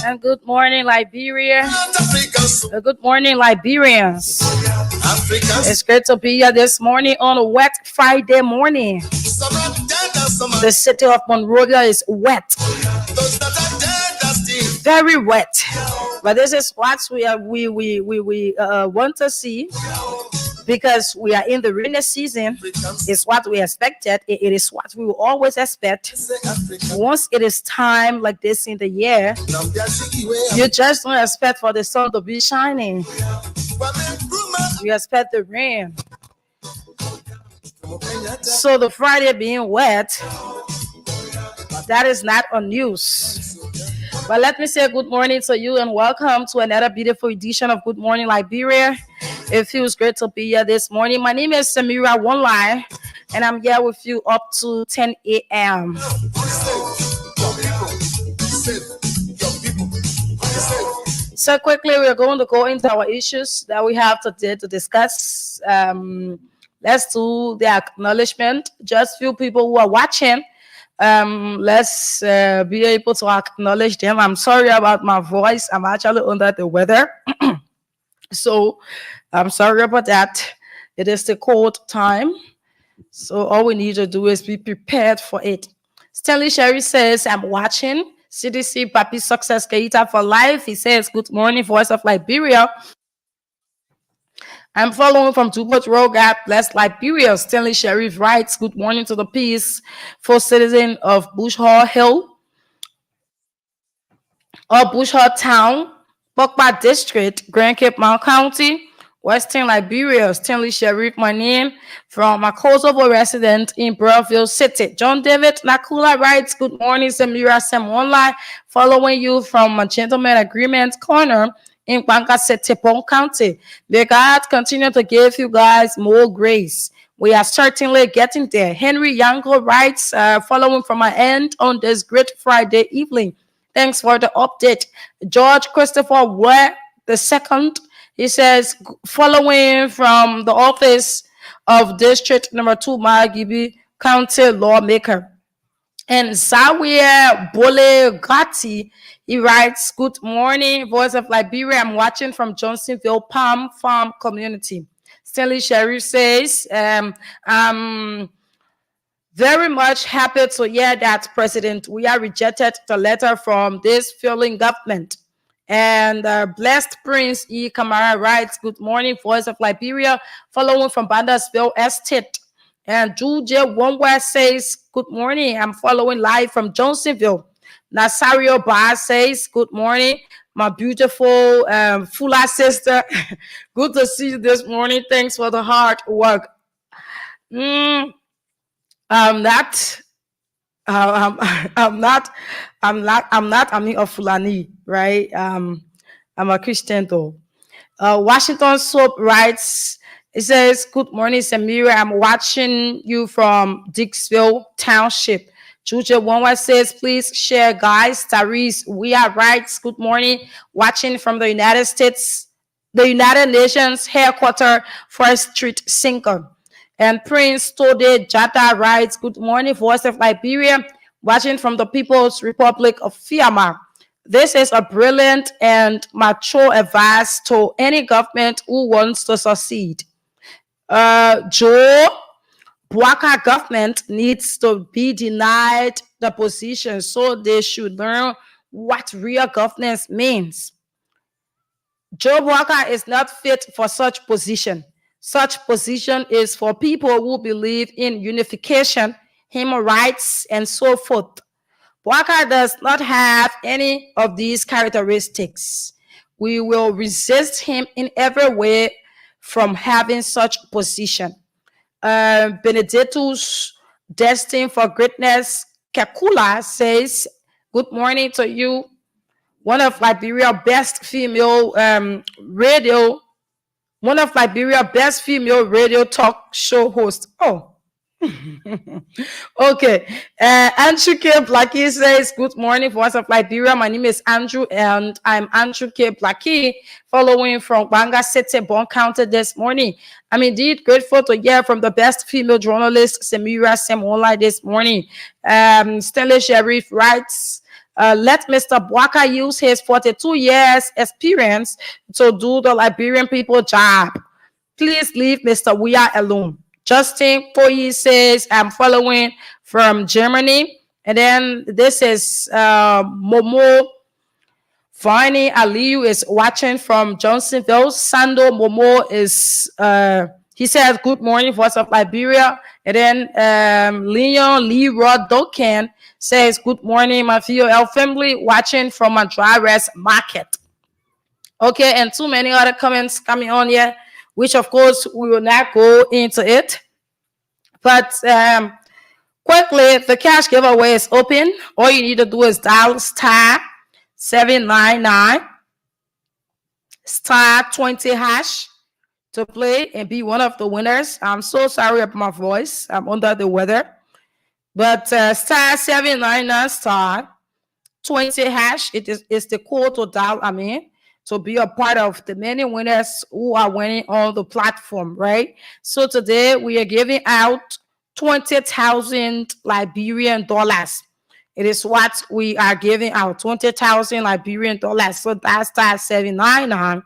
And good morning, Liberia. Good morning, Liberians. It's great to be here this morning on a wet Friday morning. The city of Monrovia is wet, very wet. But this is what we want to see, because we are in the rainy season. It's what we expected. It is what we will always expect. Once it is time like this in the year, you just don't expect for the sun to be shining. You expect the rain. So the Friday being wet, that is not a news. But let me say good morning to you and welcome to another beautiful edition of Good Morning Liberia. It feels great to be here this morning. My name is Samira One-Line, and I'm here with you up to 10 a.m. So quickly, we're going to go into our issues that we have today to discuss. Let's do the acknowledgement. Just few people who are watching. Let's be able to acknowledge them. I'm sorry about my voice. I'm actually under the weather. So I'm sorry about that. It is the cold time. So all we need to do is be prepared for it. Stanley Sherry says, I'm watching. CDC Papi Success Keita for life. He says, good morning, Voice of Liberia. I'm following from Dupont Road. God bless Liberia. Stanley Sheriff writes, good morning to the peaceful citizen of Bush Hall Hill or Bush Hall Town, Bokba District, Grand Cape Mount County, Western Liberia. Stanley Sheriff, my name, from a Kosovo resident in Belleville City. John David Nakula writes, good morning, Samira Sam Online, following you from a Gentleman Agreement Corner in Banka City, County. May God continue to give you guys more grace. We are certainly getting there. Henry Yango writes, following from my end on this great Friday evening. Thanks for the update. George Christopher Ware II, he says, following from the office of District Number 2, Malagibi County Lawmaker. And Zawiya Bole Gatti, he writes, good morning, Voice of Liberia. I'm watching from Johnsonville Palm Farm Community. Stanley Sheriff says, I'm very much happy to hear that, President, we are rejected the letter from this failing government. And Blessed Prince E. Kamara writes, good morning, Voice of Liberia, following from Bandersville Estate. And Julia Wongwa says, good morning, I'm following live from Johnsonville. Nasario Ba says, good morning, my beautiful Fula sister. Good to see you this morning. Thanks for the hard work. I'm not a Fulani, right? I'm a Christian though. Washington Soap writes, it says, good morning, Samira. I'm watching you from Dixville Township. Juja Wanwa says, please share, guys. Therese, we are right. Good morning. Watching from the United States, the United Nations headquarters first street sinker. And Prince Tode Jata writes, "Good morning, Voice of Liberia, watching from the People's Republic of Fiama. This is a brilliant and mature advice to any government who wants to succeed. Joe Bwaka government needs to be denied the position, so they should learn what real governance means. Joe Bwaka is not fit for such position. Such position is for people who believe in unification, human rights, and so forth. Bwaka does not have any of these characteristics. We will resist him in every way from having such position." Benedictus, destined for greatness, Kakula says, "Good morning to you. One of Liberia's best female radio talk show hosts." Oh, okay. Andrew K. Blackie says, "Good morning, Voice of Liberia. My name is Andrew, and I'm Andrew K. Blackie, following from Banga City, Bon County this morning. I'm indeed grateful to hear from the best female journalist, Samira Semola, this morning." Stanley Sheriff writes, "Let Mr. Bwaka use his 42 years experience to do the Liberian people job. Please leave Mr. Weah alone." Justin Koyi says, "I'm following from Germany." And then this is Momo Fani Aliyu is watching from Johnsonville. Sando Momo is, he says, "Good morning, Voice of Liberia." And then Leon Leroy Dokan says, "Good morning, my VOL family, watching from a dry rest market." Okay, and too many other comments coming on here, which of course we will not go into it. But quickly, the cash giveaway is open. All you need to do is dial *799 *20# to play and be one of the winners. I'm so sorry about my voice. I'm under the weather. But *799 *20#, it's the code to dial, to be a part of the many winners who are winning on the platform, right? So today we are giving out 20,000 Liberian dollars. It is what we are giving out, 20,000 Liberian dollars. So that's *799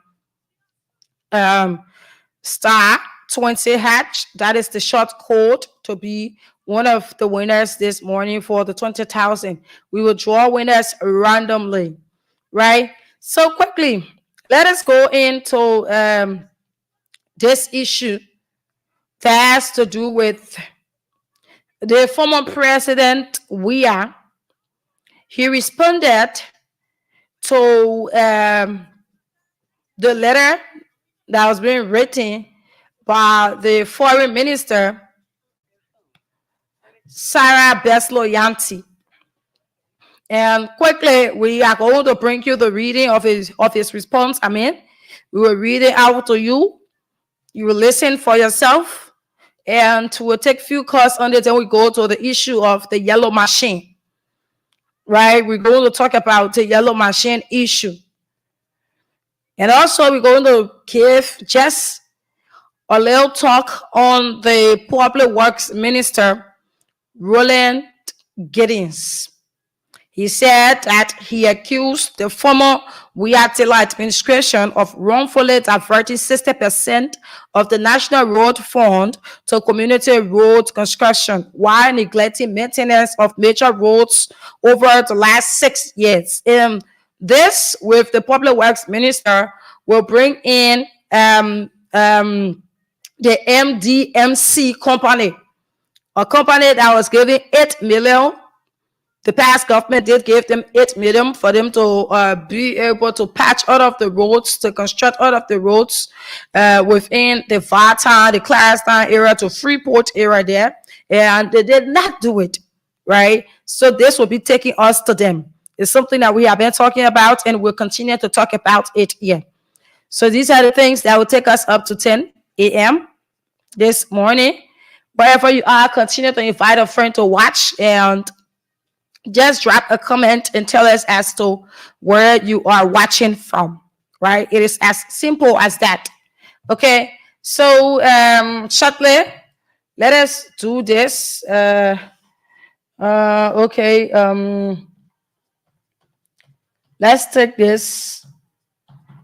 *20#. That is the short code to be one of the winners this morning for the 20,000. We will draw winners randomly, right? So quickly, let us go into this issue that has to do with the former president Weah. He responded to the letter that was being written by the foreign minister, Sarah Beslo-Yanti. And quickly, we are going to bring you the reading of his response. We will read it out to you. You will listen for yourself, and we'll take a few calls on it. Then we go to the issue of the yellow machine. Right? We're going to talk about the yellow machine issue, and also we're going to give just a little talk on the Public Works Minister, Roland Giddens. He said that he accused the former Weah administration of wrongfully diverting 60% of the National Road Fund to community road construction while neglecting maintenance of major roads over the last 6 years. This, with the Public Works Minister, will bring in the MDMC company, a company that was giving 8 million. The past government did give them 8 million for them to be able to patch all of the roads, to construct all of the roads within the Vartan, the Clarendon area to Freeport area there. And they did not do it, right? So this will be taking us to them. It's something that we have been talking about, and we'll continue to talk about it here. So these are the things that will take us up to 10 a.m. this morning. Wherever you are, continue to invite a friend to watch, and just drop a comment and tell us as to where you are watching from. right? It is as simple as that. Okay, so shortly, let us do this. Okay, let's take this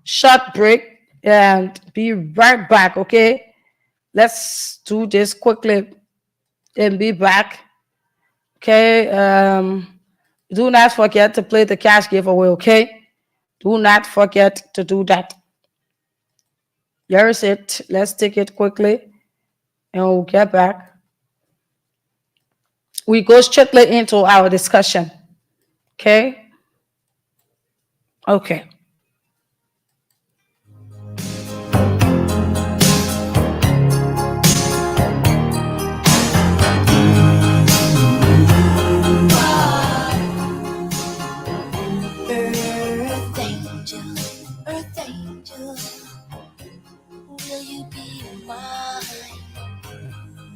short break and be right back. Okay, let's do this quickly and be back. Okay, do not forget to play the cash giveaway. Okay, do not forget to do that. Here is it. Let's take it quickly and we'll get back. We go straight into our discussion. Okay. Okay. Earth angel, earth angel, will you be mine,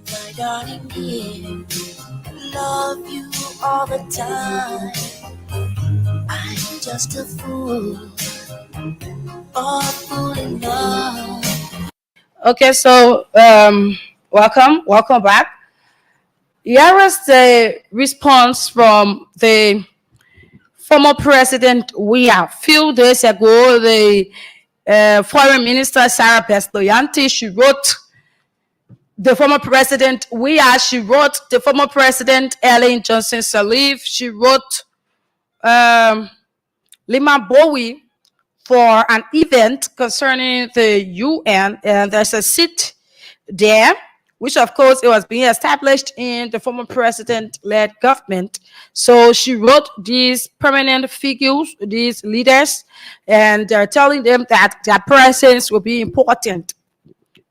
my darling dear? Love you all the time. I'm just a fool in love. Okay, so welcome back. Here is the response from the former president. We are few days ago, the foreign minister Sarah Pestoyanti, she wrote the former president. She wrote the former president Ellen Johnson Sirleaf. She wrote Lima Bowie for an event concerning the UN, and there's a seat there, which of course it was being established in the former president-led government. So she wrote these permanent figures, these leaders, and they're telling them that their presence will be important,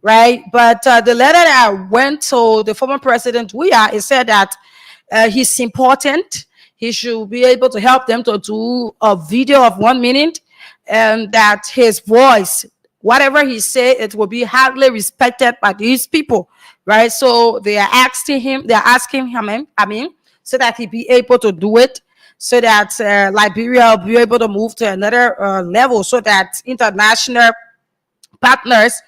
right? But the letter that went to the former president, it said that he's important. He should be able to help them to do a video of 1 minute, and that his voice, whatever he said, it will be highly respected by these people, right? So they're asking him, so that he be able to do it, so that Liberia will be able to move to another level, so that international partners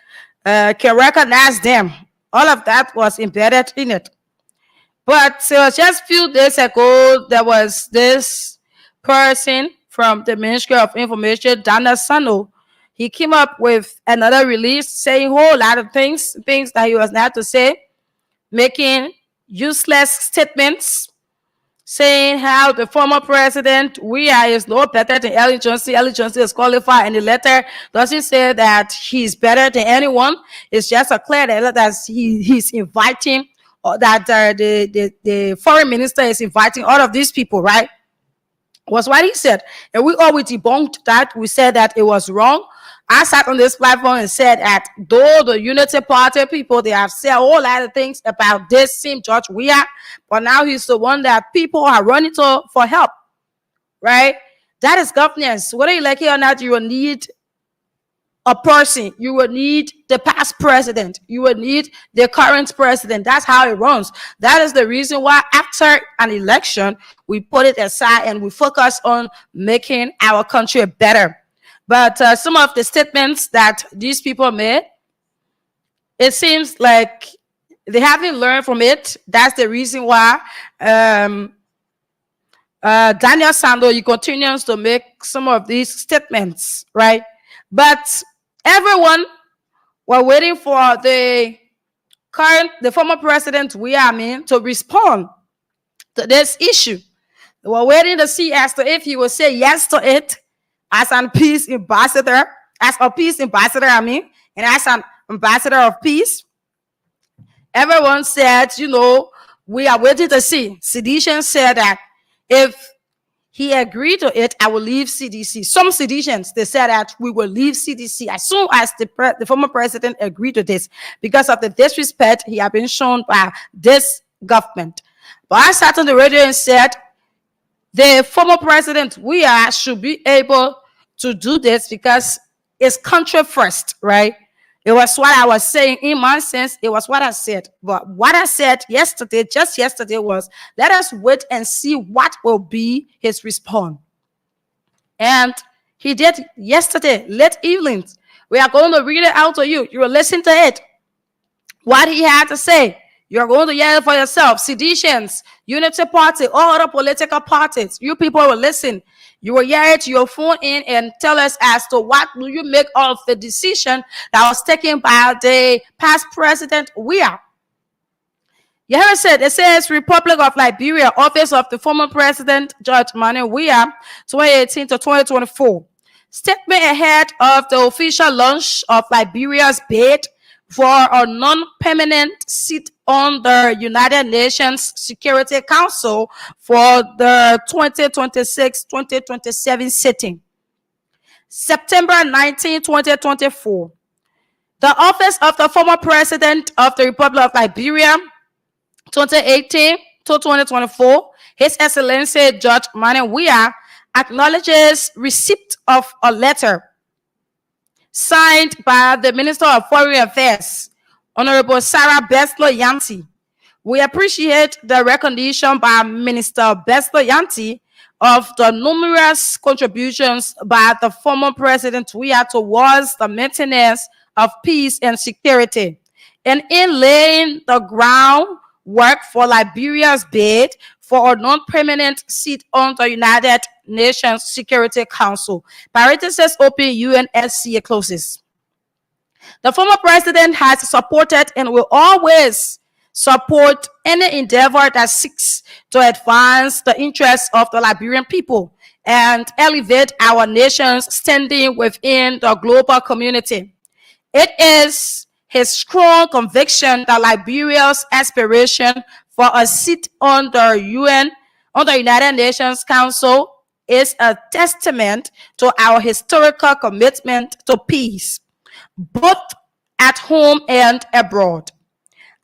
can recognize them. All of that was embedded in it. But just a few days ago, there was this person from the Ministry of Information, Dana Sano. He came up with another release saying a whole lot of things that he was not to say, making useless statements, saying how the former president, is no better than Ellen Johnson. Ellen Johnson is qualified, and the letter doesn't say that he's better than anyone. It's just a clear letter that he's inviting, or that the foreign minister is inviting all of these people, right? Was what he said. And we always debunked that. We said that it was wrong. I sat on this platform and said that though the Unity Party people, they have said a whole lot of things about this same George Weah, but now he's the one that people are running to for help, right? That is governance. Whether you like it or not, you will need a person. You will need the past president. You will need the current president. That's how it runs. That is the reason why after an election, we put it aside and we focus on making our country better. But some of the statements that these people made, it seems like they haven't learned from it. That's the reason why Daniel Sando, he continues to make some of these statements, right? But everyone were waiting for the former president, to respond to this issue. They were waiting to see as to if he would say yes to it as a peace ambassador, and as an ambassador of peace. Everyone said, we are waiting to see. Sedition said that if he agreed to it, I will leave CDC. Some seditionists, they said that we will leave CDC as soon as the former president agreed to this, because of the disrespect he had been shown by this government. But I sat on the radio and said, the former president, should be able to do this because it's country first, right? It was what I was saying. In my sense, it was what I said. But what I said just yesterday was, let us wait and see what will be his response. And He did yesterday, late evening. We are going to read it out to you. You will listen to it. What he had to say. You're going to hear it for yourself. Seditions, Unity Party, all other political parties. You people will listen. You will hear it. You'll phone in and tell us as to what do you make of the decision that was taken by the past president. You heard it says Republic of Liberia, Office of the former President George Manuel Weah, 2018 to 2024. Statement ahead of the official launch of Liberia's bid for a non-permanent seat on the United Nations Security Council for the 2026-2027 sitting. September 19, 2024. The office of the former President of the Republic of Liberia, 2018 to 2024, His Excellency George Manuel Weah acknowledges receipt of a letter signed by the Minister of Foreign Affairs, Honorable Sarah Beslo Yanti. We appreciate the recognition by Minister Beslo Yanti of the numerous contributions by the former President Weah towards the maintenance of peace and security, and in laying the groundwork for Liberia's bid for a non-permanent seat on the United Nations Security Council. Parenthesis open, UNSC closes. The former president has supported and will always support any endeavor that seeks to advance the interests of the Liberian people and elevate our nation's standing within the global community. It is his strong conviction that Liberia's aspiration for a seat on the United Nations Council is a testament to our historical commitment to peace, both at home and abroad.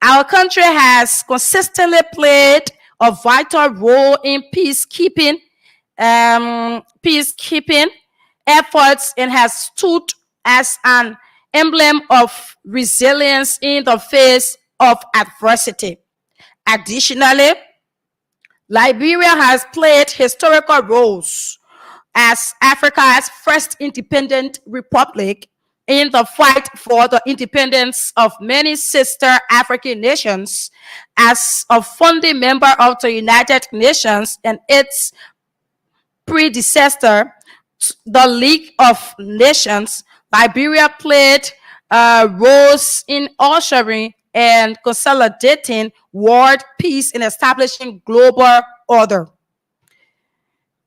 Our country has consistently played a vital role in peacekeeping efforts and has stood as an emblem of resilience in the face of adversity. Additionally, Liberia has played historical roles as Africa's first independent republic in the fight for the independence of many sister African nations, as a founding member of the United Nations and its predecessor, the League of Nations. Liberia played roles in ushering and consolidating world peace and establishing global order.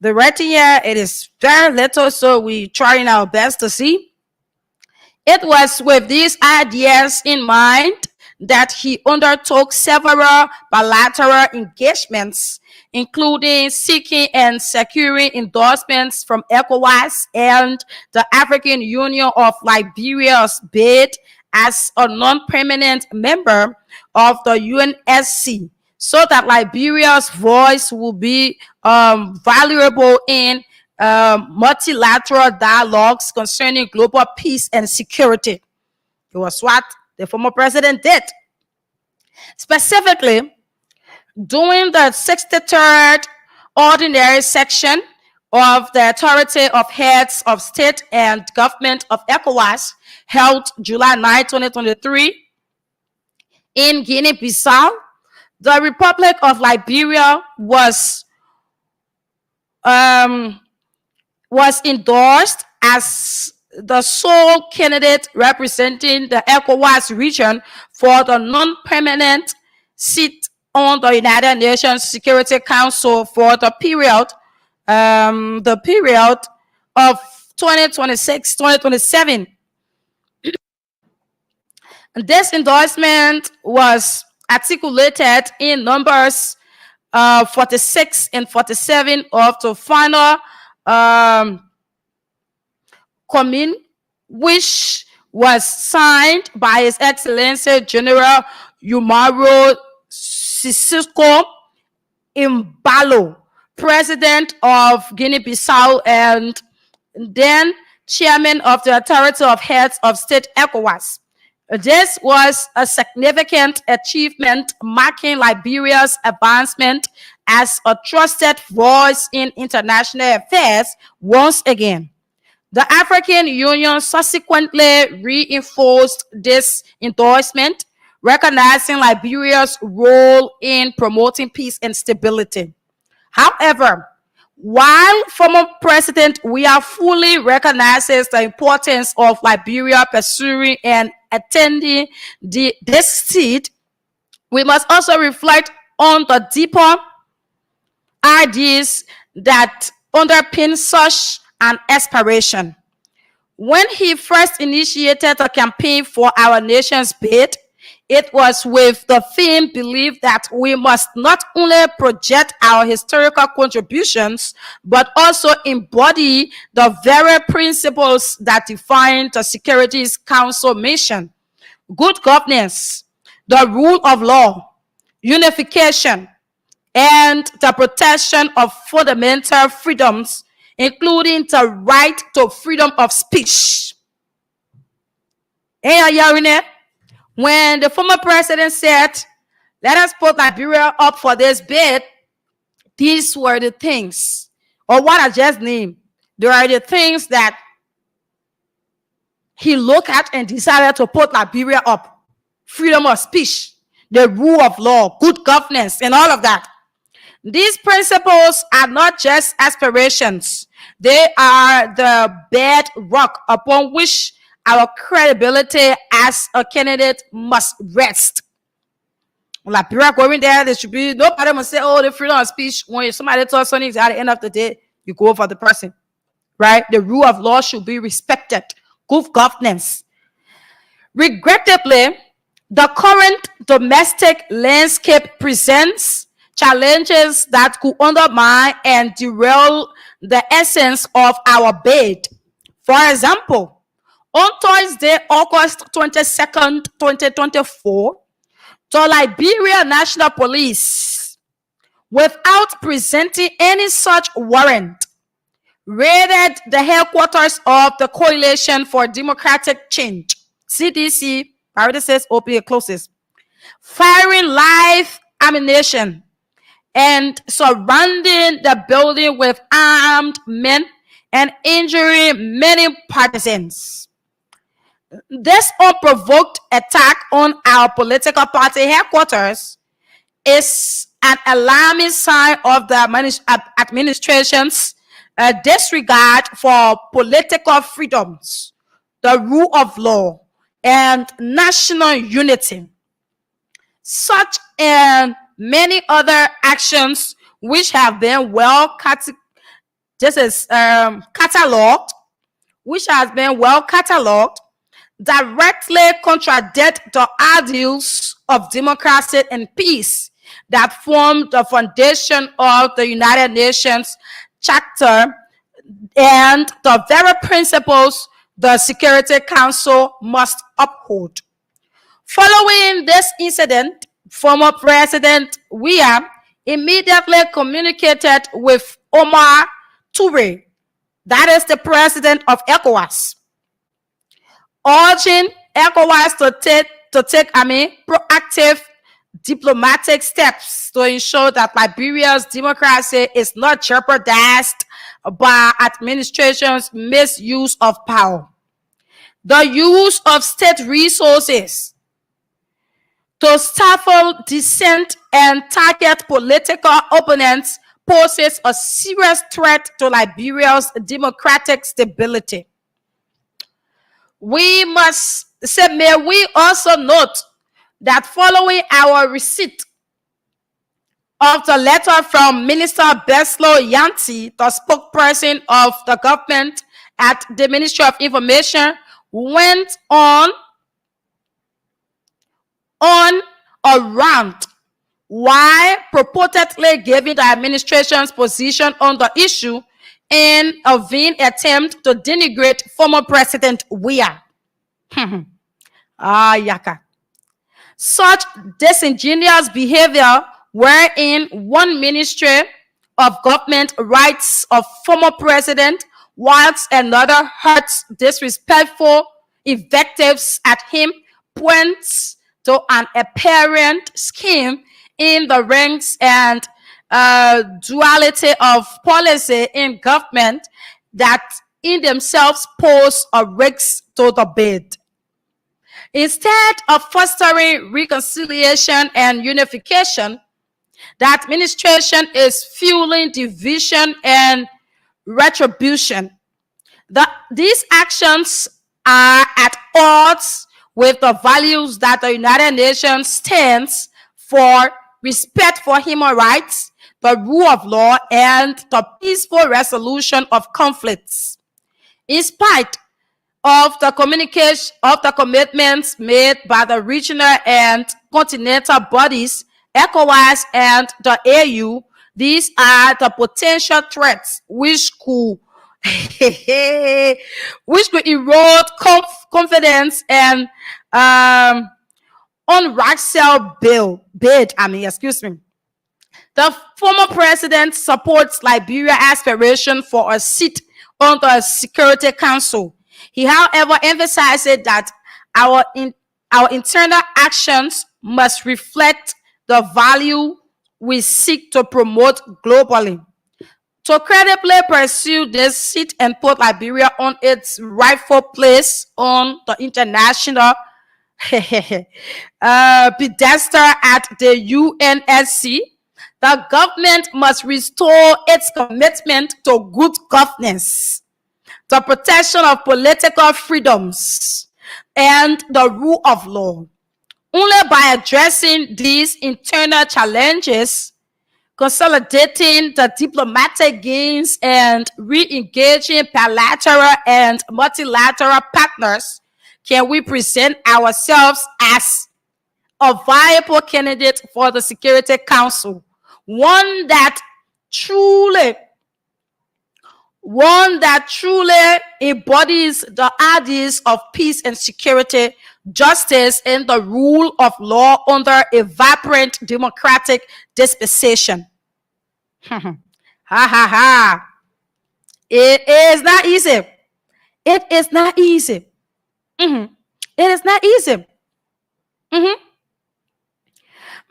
The writing here, it is very little, so we're trying our best to see. It was with these ideas in mind that he undertook several bilateral engagements, including seeking and securing endorsements from ECOWAS and the African Union of Liberia's bid as a non-permanent member of the UNSC, so that Liberia's voice will be valuable in multilateral dialogues concerning global peace and security. It was what the former president did. Specifically, during the 63rd ordinary section of the Authority of Heads of State and Government of ECOWAS, held July 9, 2023, in Guinea-Bissau, the Republic of Liberia was endorsed as the sole candidate representing the ECOWAS region for the non-permanent seat on the United Nations Security Council for the period of 2026-2027. This endorsement was articulated in numbers 46 and 47 of the final commune, which was signed by His Excellency General Umaru Sissoco Imbalo, President of Guinea-Bissau and then Chairman of the Authority of Heads of State ECOWAS. This was a significant achievement, marking Liberia's advancement as a trusted voice in international affairs once again. The African Union subsequently reinforced this endorsement, recognizing Liberia's role in promoting peace and stability. However, while former President Weah fully recognizes the importance of Liberia pursuing and attending this seat, we must also reflect on the deeper ideas that underpin such an aspiration. When he first initiated the campaign for our nation's bid, it was with the firm belief that we must not only project our historical contributions, but also embody the very principles that define the Security Council mission: good governance, the rule of law, unification, and the protection of fundamental freedoms, including the right to freedom of speech. Hey, are you hearing it? When the former president said, let us put Liberia up for this bid, these were the things, or what I just named. There are the things that he looked at and decided to put Liberia up: freedom of speech, the rule of law, good governance, and all of that. These principles are not just aspirations. They are the bedrock upon which our credibility as a candidate must rest. Liberia going there, there should be nobody must say, oh, the freedom of speech. When somebody tells something, at the end of the day, you go for the person, right? The rule of law should be respected. Good governance. Regrettably, the current domestic landscape presents challenges that could undermine and derail the essence of our bid. For example, on Thursday, August 22nd, 2024, the Liberia National Police, without presenting any such warrant, raided the headquarters of the Coalition for Democratic Change, CDC, parenthesis, open closes, firing live ammunition and surrounding the building with armed men and injuring many partisans. This unprovoked attack on our political party headquarters is an alarming sign of the administration's disregard for political freedoms, the rule of law, and national unity. Such and many other actions which have been cataloged, directly contradict the ideals of democracy and peace that form the foundation of the United Nations Charter and the very principles the Security Council must uphold. Following this incident, former President Weah immediately communicated with Omar Toure, that is the president of ECOWAS, urging ECOWAS to take proactive diplomatic steps to ensure that Liberia's democracy is not jeopardized by administration's misuse of power. The use of state resources to stifle dissent and target political opponents poses a serious threat to Liberia's democratic stability. We must say, may we also note that following our receipt of the letter from Minister Beslo Yanti, the spokesperson of the government at the Ministry of Information, went on a rant while purportedly giving the administration's position on the issue in a vain attempt to denigrate former President Weah. Yaka. Such disingenuous behavior wherein one ministry of government writes of former president whilst another hurts disrespectful invectives at him points to an apparent scheme in the ranks and duality of policy in government that in themselves pose a risk to the bid. Instead of fostering reconciliation and unification, the administration is fueling division and retribution. These actions are at odds with the values that the United Nations stands for: respect for human rights, the rule of law, and the peaceful resolution of conflicts. In spite of the commitments made by the regional and continental bodies, ECOWAS and the AU, these are the potential threats which could erode confidence and unrational bid. Excuse me. The former president supports Liberia's aspiration for a seat on the Security Council. He, however, emphasized that our internal actions must reflect the value we seek to promote globally. To credibly pursue this seat and put Liberia on its rightful place on the international pedestal at the UNSC, the government must restore its commitment to good governance, the protection of political freedoms, and the rule of law. Only by addressing these internal challenges, consolidating the diplomatic gains, and re-engaging bilateral and multilateral partners can we present ourselves as a viable candidate for the Security Council, one that truly embodies the ideas of peace and security, justice, and the rule of law under a vibrant democratic dispensation. Ha ha ha. It is not easy. It is not easy. It is not easy.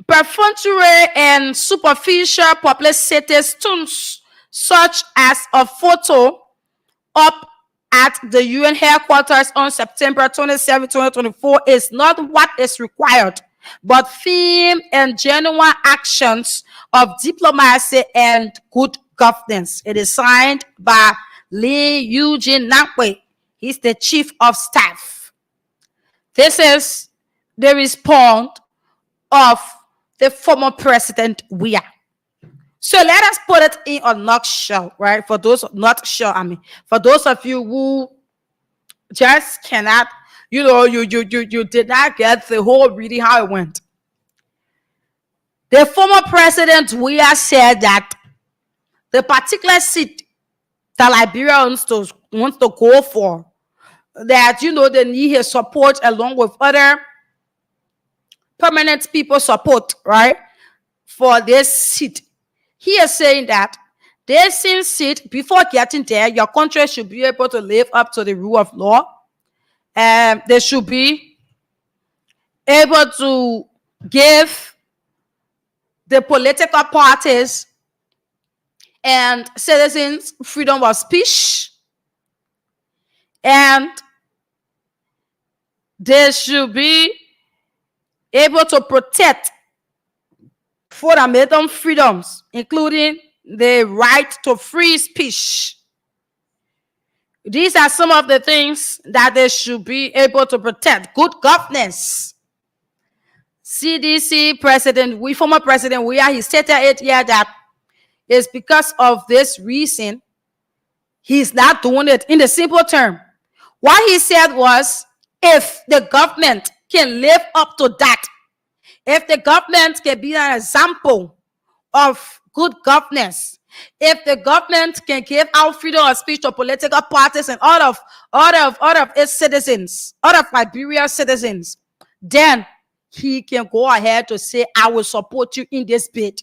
Perfunctory and superficial publicity stunts, such as a photo up at the UN headquarters on September 27, 2024, is not what is required, but firm and genuine actions of diplomacy and good governance. It is signed by Lee Eugene Nakwe. He's the chief of staff. This is the response of the former president Weah. So let us put it in a nutshell, right? For those not sure, for those of you who just cannot, you did not get the whole reading how it went. The former president Weah said that the particular seat that Liberia wants to go for, that they need his support along with other permanent people support, right, for this seat. He is saying that this seat, before getting there, your country should be able to live up to the rule of law. They should be able to give the political parties and citizens freedom of speech, and they should be able to protect fundamental freedoms, including the right to free speech. These are some of the things that they should be able to protect. Good governance. CDC former President Weah, he stated it here that it's because of this reason he's not doing it. In the simple term, what he said was, if the government can live up to that, if the government can be an example of good governance, if the government can give out freedom of speech to political parties and all of its citizens, all of Liberia's citizens, then he can go ahead to say, I will support you in this bid.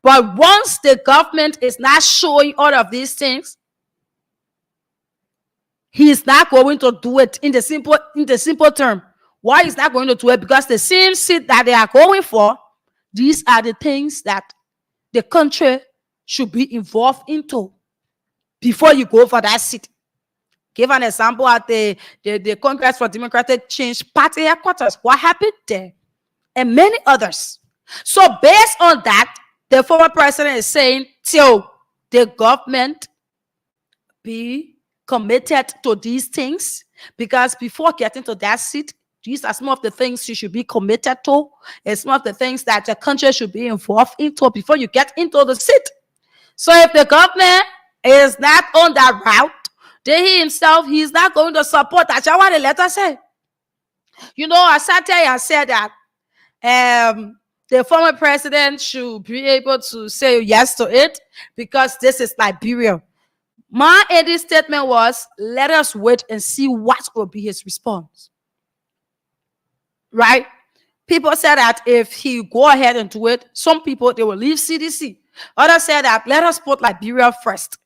But once the government is not showing all of these things, he is not going to do it. In the simple term, why is not going to do it? Because the same seat that they are going for, these are the things that the country should be involved into. before you go for that seat. Give an example at the Congress for Democratic Change Party headquarters. What happened there? And many others. So based on that, the former president is saying till the government be committed to these things, because before getting to that seat, these are some of the things you should be committed to. It's some of the things that the country should be involved into before you get into the seat. So if the government is not on that route, then he himself, he's not going to support that. That's what the letter said. You know, I sat there and said that the former president should be able to say yes to it because this is Liberia. My ending statement was, let us wait and see what will be his response. Right? People said that if he go ahead and do it, some people, they will leave CDC. Others said that let us put Liberia first.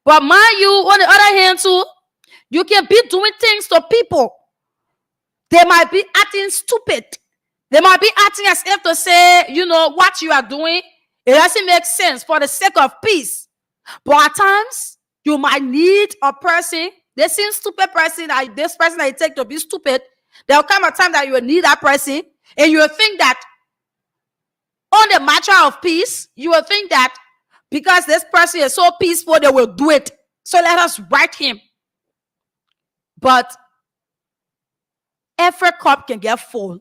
But mind you, on the other hand too, you can be doing things to people. They might be acting stupid. They might be acting as if to say, you know, what you are doing, it doesn't make sense for the sake of peace. But at times, you might need a person, they seem stupid person, like this person that you take to be stupid. There will come a time that you will need that person, and you will think that on the matter of peace, you will think that because this person is so peaceful, they will do it. So let us write him. But every cup can get full.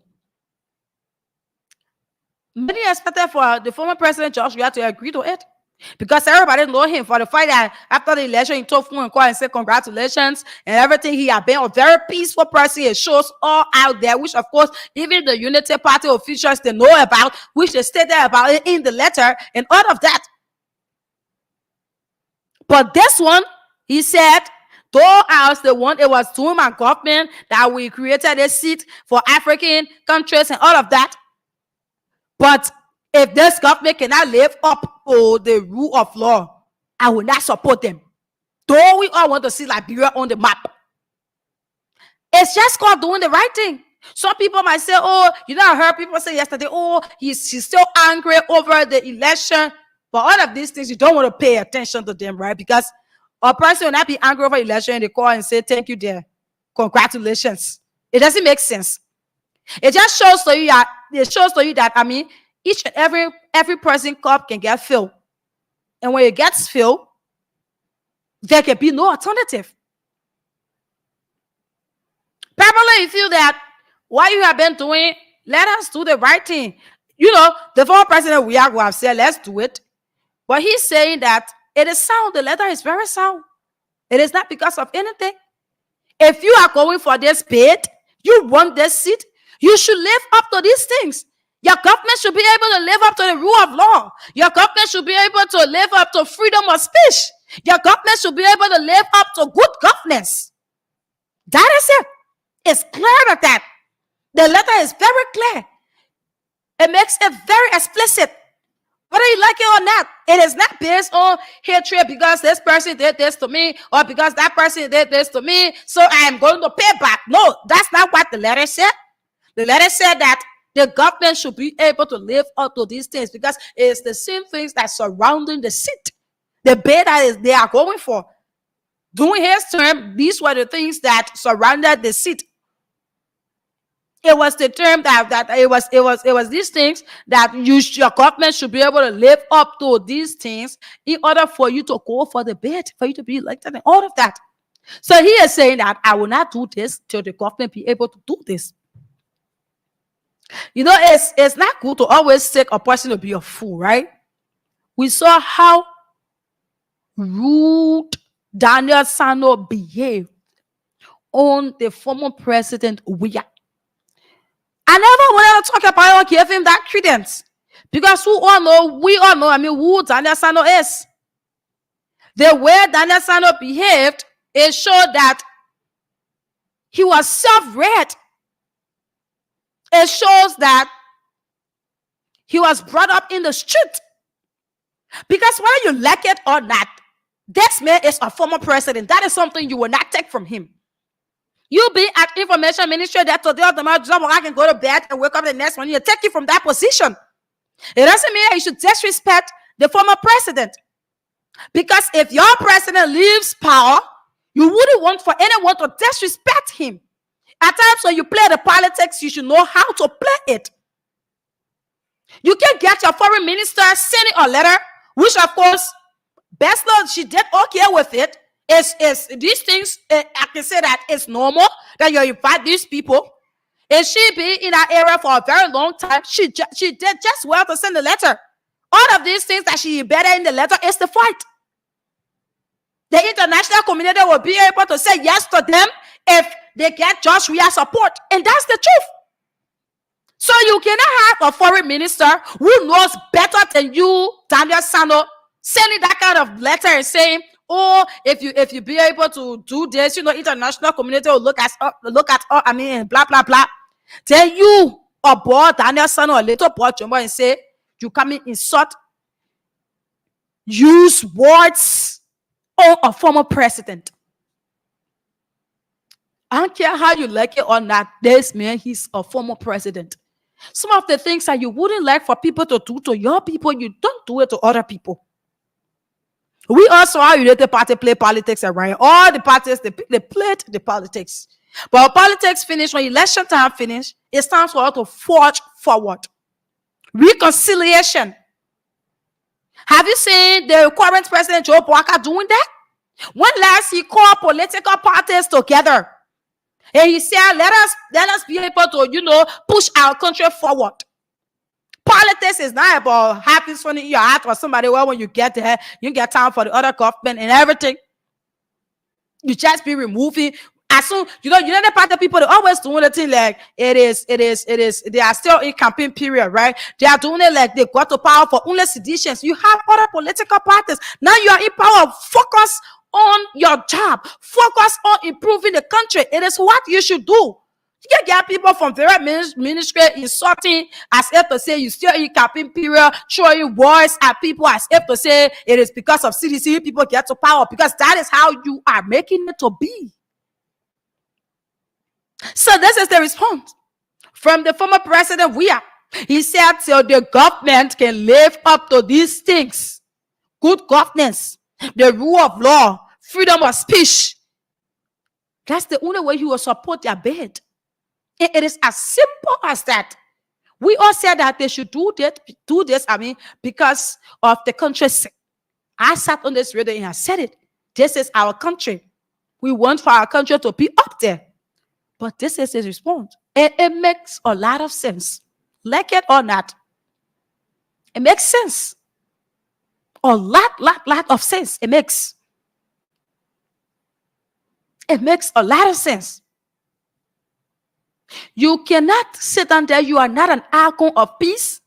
Many expected for the former president George Weah to agree to it, because everybody know him for the fact that after the election, he took phone and call and said congratulations and everything. He had been a very peaceful person. It shows all out there, which of course even the Unity Party officials, they know about, which they stated about it in the letter and all of that. But this one, he said, though I was the one, it was doing my government that we created a seat for African countries and all of that. But if this government cannot live up to the rule of law, I will not support them. Though we all want to see Liberia on the map. It's just called doing the right thing. Some people might say, oh, you know, I heard people say yesterday, oh, she's still angry over the election. But all of these things, you don't want to pay attention to them, right? Because a person will not be angry over election and they call and say, thank you, dear. Congratulations. It doesn't make sense. It just shows to you that, I mean, each and every person cup can get filled. And when it gets filled, there can be no alternative. Probably you feel that what you have been doing, let us do the right thing. You know, the former president we have said, let's do it. But he's saying that it is sound. The letter is very sound. It is not because of anything. If you are going for this bid, you want this seat, you should live up to these things. Your government should be able to live up to the rule of law. Your government should be able to live up to freedom of speech. Your government should be able to live up to good governance. That is it. It's clear like that. The letter is very clear. It makes it very explicit. Whether you like it or not, it is not based on hatred because this person did this to me or because that person did this to me, so I am going to pay back. No, that's not what the letter said. The letter said that the government should be able to live up to these things because it's the same things that surrounding the seat. The bid that they are going for. During his term, these were the things that surrounded the seat. It was the term that it was these things that your government should be able to live up to these things in order for you to go for the bid, for you to be elected and all of that. So he is saying that I will not do this till the government be able to do this. You know, it's not good to always take a person to be a fool, right? We saw how rude Daniel Sano behaved on the former president Weah. I never wanted to talk about it or give him that credence. Because we all know, I mean, who Daniel Sano is. The way Daniel Sano behaved, it showed that he was self-read. It shows that he was brought up in the street. Because whether you like it or not, this man is a former president. That is something you will not take from him. You be at information ministry that today or tomorrow, I can go to bed and wake up the next morning and take you from that position. It doesn't mean that you should disrespect the former president. Because if your president leaves power, you wouldn't want for anyone to disrespect him. At times when you play the politics, you should know how to play it. You can get your foreign minister sending a letter, which of course, best Lord, she did okay with it. Is these things, I can say that it's normal that you invite these people. And she been in that area for a very long time. She did just well to send the letter. All of these things that she embedded in the letter is the fight. The international community will be able to say yes to them if they get just real support. And that's the truth. So you cannot have a foreign minister who knows better than you, Daniel Sano, sending that kind of letter and saying, oh, if you be able to do this, international community will look at blah blah blah. Then you or boy Daniel Sano or little boy Jumbo and say you come in insult, use words on a former president. I don't care how you like it or not. This man, he's a former president. Some of the things that you wouldn't like for people to do to your people, you don't do it to other people. We also are United Party play politics around. All the parties, they played the politics. But when politics finish, when election time finish, it's time for us to forge forward. Reconciliation. Have you seen the current president Joe Biden doing that? When last he called political parties together and he said, let us be able to, push our country forward. Politics is not about having fun in your heart or somebody. Well, when you get there, you get time for the other government and everything. You just be removing. As soon, the party people, they always doing the thing like it is. They are still in campaign period, right? They are doing it like they got to power for only seditions. You have other political parties. Now you are in power. Focus on your job. Focus on improving the country. It is what you should do. You can get people from various ministry insulting as if to say you still in campaign period, throwing words at people as if to say it is because of CDC people get to power, because that is how you are making it to be. So this is the response from the former president. He said, so the government can live up to these things: good governance, the rule of law, freedom of speech. That's the only way you will support their bid. It is as simple as that. We all said that they should do this, because of the country's sake. I sat on this radio and I said it. This is our country. We want for our country to be up there. But this is his response. It makes a lot of sense. Like it or not. It makes sense. A lot of sense. It makes a lot of sense. You cannot sit down there. You are not an icon of peace.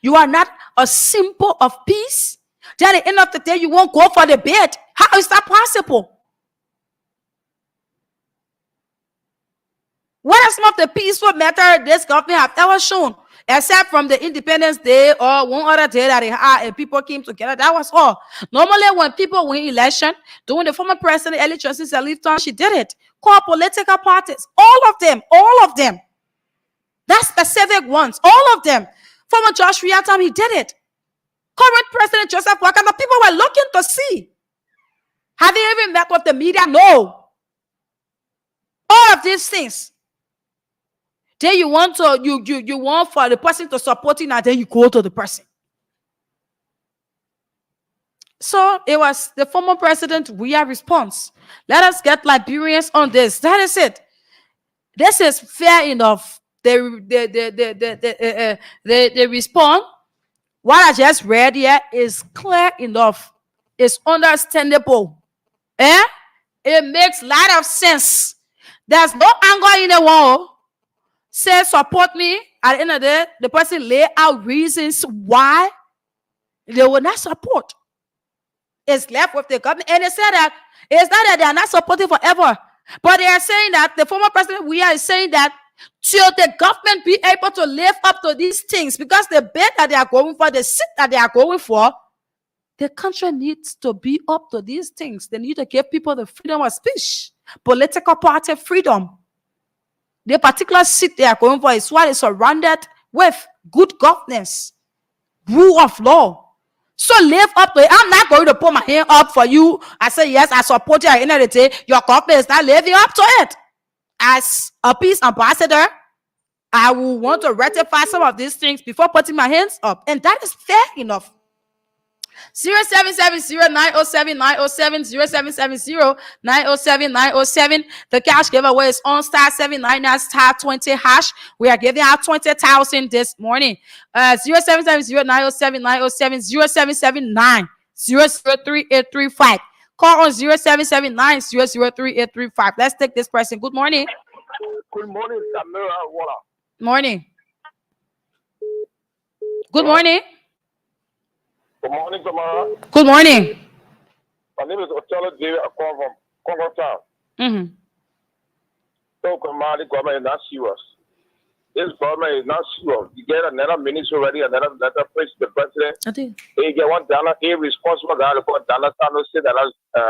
You are not a symbol of peace. Then at the end of the day, you won't go for the bid. How is that possible? What are some of the peaceful methods this government have ever shown? Except from the Independence Day or one other day that they had and people came together. That was all. Normally, when people win election, during the former president, Ellie Johnson Sirleaf, she did it. Call political parties. All of them. That's specific ones. All of them. Former Josh Riatam, he did it. Current President Joseph Wakanda, people were looking to see. Have you even met with the media? No. All of these things. Then you want for the person to support you, and then you go to the person. So it was the former president. We are response. Let us get Liberians on this. That is it. This is fair enough. They respond. What I just read here is clear enough. It's understandable. It makes a lot of sense. There's no anger in the world. Say support me. At the end of the day, the person lay out reasons why they will not support. It's left with the government. And they say that it's not that they are not supporting forever. But they are saying that the former president, we are saying that till the government be able to live up to these things, because the bid that they are going for, the seat that they are going for, the country needs to be up to these things. They need to give people the freedom of speech, political party freedom. The particular seat they are going for is what is surrounded with good governance, rule of law. So live up to it. I'm not going to put my hand up for you. I say, yes, I support you. At the end of the day, your company is not living up to it. As a peace ambassador, I will want to rectify some of these things before putting my hands up. And that is fair enough. 0770-907-907, The cash giveaway is on star 799 star 20 hash. We are giving out 20,000 this morning. 0770-907-907, 0779-003-835. Call on 0779-003-835. Let's take this person. Good morning. Good morning, Samira Walla. Morning. Good morning. Good morning, Tamara. Good morning. My name is Othello David. I come from Congo Town. So, Kamali, the government is not serious. This government is not serious. You get another minister already, another place, the president. They get $1, irresponsible guy, $1 say that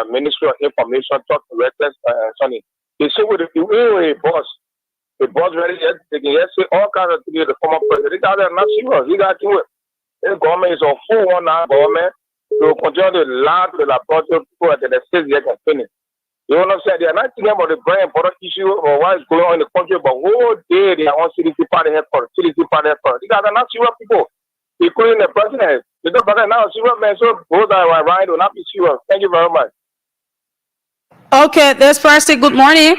Ministry of Information talk to reckless Sonny. They say with the boss. The boss ready, they can say all kinds of things to the former president. They got not serious. He got to do it. This government is a full one now government to continue to lie to the laboratory people at the state they can finish. You know what I'm saying? They are not thinking about the very important issue or what is going on in the country, but whole day they are on CDC party headquarters, CDC party headquarters. These guys are not serious people, including the president. They don't bother now serious man, so those that are right will not be serious. Thank you very much. Okay, this person, good morning.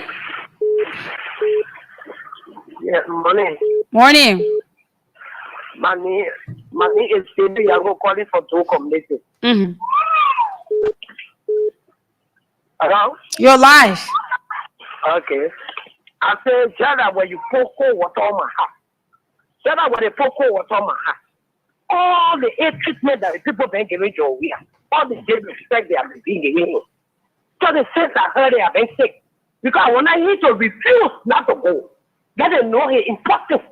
Yeah, morning. Morning. My name is Cindy. I'm calling for two communities. Hello? Your life. Okay. I said, Jada, when you pour cold water on my house. Jada, when they pour cold water on my house. All the aid treatment that the people been giving to we are, all the disrespect they have been giving. So the since I heard they have been sick. Because when I need to refuse not to go, let them know he important.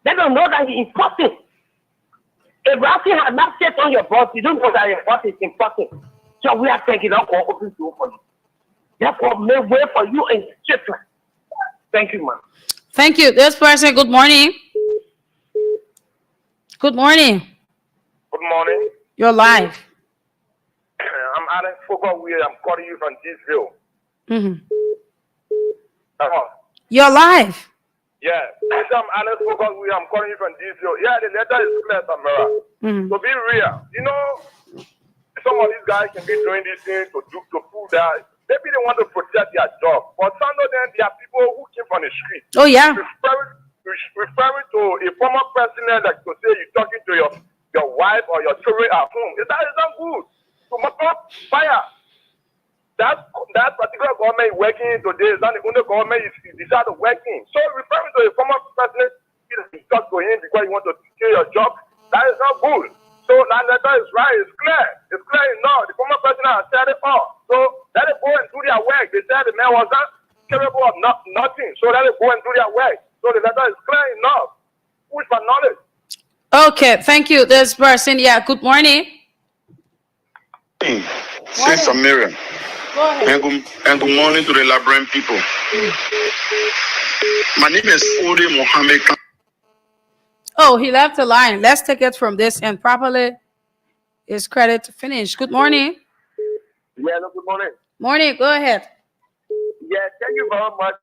Let them know that he is important. If Rafi had not set on your boss, you don't know that your boss is important. So we are taking up all open door for you. Therefore, make way for you in Switzerland. Thank you, man. Thank you. This person, good morning. Good morning. Good morning. Your life. I'm Alan Fogo. I'm calling you from Disville. Hello. Your life. Yeah, I'm Alan Fogo. I'm calling you from Disville. Yeah, the letter is clear, Samara. To be real, you know, some of these guys can be doing these things to prove that maybe they want to protect their job. But some of them, they are people who came from the street. Oh, yeah. Referring to a former president that could say you're talking to your wife or your children at home. That is not good. So, fire. That particular government working today is not the only government is decided working. So referring to a former president, you talk to him because you want to kill your job, that is not good. So that letter is right, it's clear. It's clear enough. The former president has said it all. So let it go and do their work. They said the man was not capable of nothing. So let it go and do their work. So the letter is clear enough. Food for knowledge. Okay, thank you. This person, yeah, good morning. Sister Miriam. Go ahead. And good morning to the Liberian people. My name is Ode Mohammed. Oh, he left the line. Let's take it from this end properly. His credit finished. Good morning. Yeah, no, good morning. Morning. Go ahead. Yeah, thank you very much.